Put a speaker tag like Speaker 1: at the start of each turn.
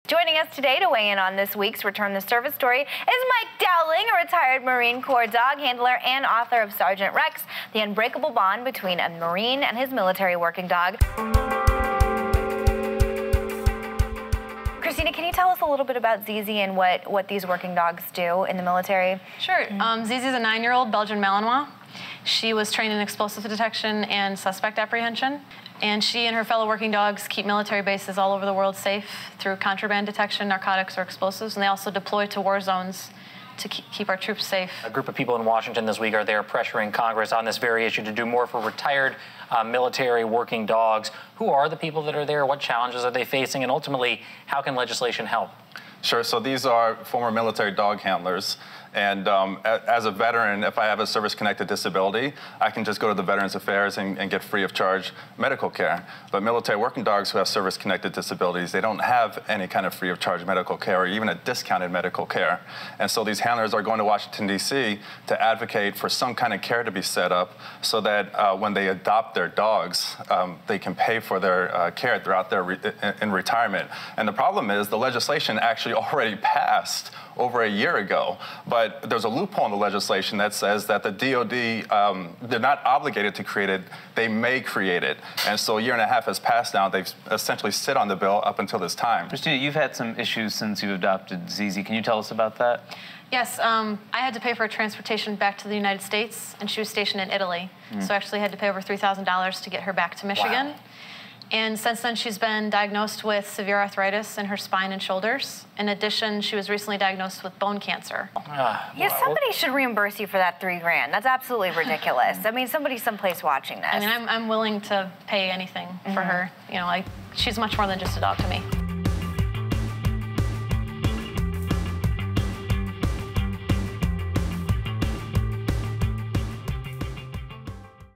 Speaker 1: Joining us today to weigh in on this week's Return the Service story is Mike Dowling, a retired Marine Corps dog handler and author of Sergeant Rex, The Unbreakable Bond Between a Marine and His Military Working Dog. Cristina, can you tell us a little bit about Zizi and what these working dogs do in the military?
Speaker 2: Sure. Zizi is a 9-year-old Belgian Malinois. She was trained in explosive detection and suspect apprehension. And she and her fellow working dogs keep military bases all over the world safe through contraband detection, narcotics, or explosives. And they also deploy to war zones to keep our troops safe.
Speaker 3: A group of people in Washington this week are there pressuring Congress on this very issue to do more for retired military working dogs. Who are the people that are there? What challenges are they facing? And ultimately, how can legislation help?
Speaker 4: Sure. So these are former military dog handlers. And as a veteran, if I have a service-connected disability, I can just go to the Veterans Affairs and get free of charge medical care. But military working dogs who have service-connected disabilities, they don't have any kind of free of charge medical care or even a discounted medical care. And so these handlers are going to Washington, D.C. to advocate for some kind of care to be set up so that when they adopt their dogs, they can pay for their care throughout their in retirement. And the problem is the legislation actually already passed over a year ago, but there's a loophole in the legislation that says that the DOD, they're not obligated to create it, they may create it. And so a year and a half has passed now, they've essentially sit on the bill up until this time.
Speaker 5: Cristina, you've had some issues since you adopted Zizi. Can you tell us about that?
Speaker 2: Yes, I had to pay for her transportation back to the United States, and she was stationed in Italy. So I actually had to pay over $3,000 to get her back to Michigan. Wow. And since then, she's been diagnosed with severe arthritis in her spine and shoulders. In addition, she was recently diagnosed with bone cancer.
Speaker 1: Yeah, somebody should reimburse you for that $3 grand. That's absolutely ridiculous. I mean, somebody someplace watching this.
Speaker 2: I mean, I'm willing to pay anything for her. You know, like, she's much more than just a dog to me.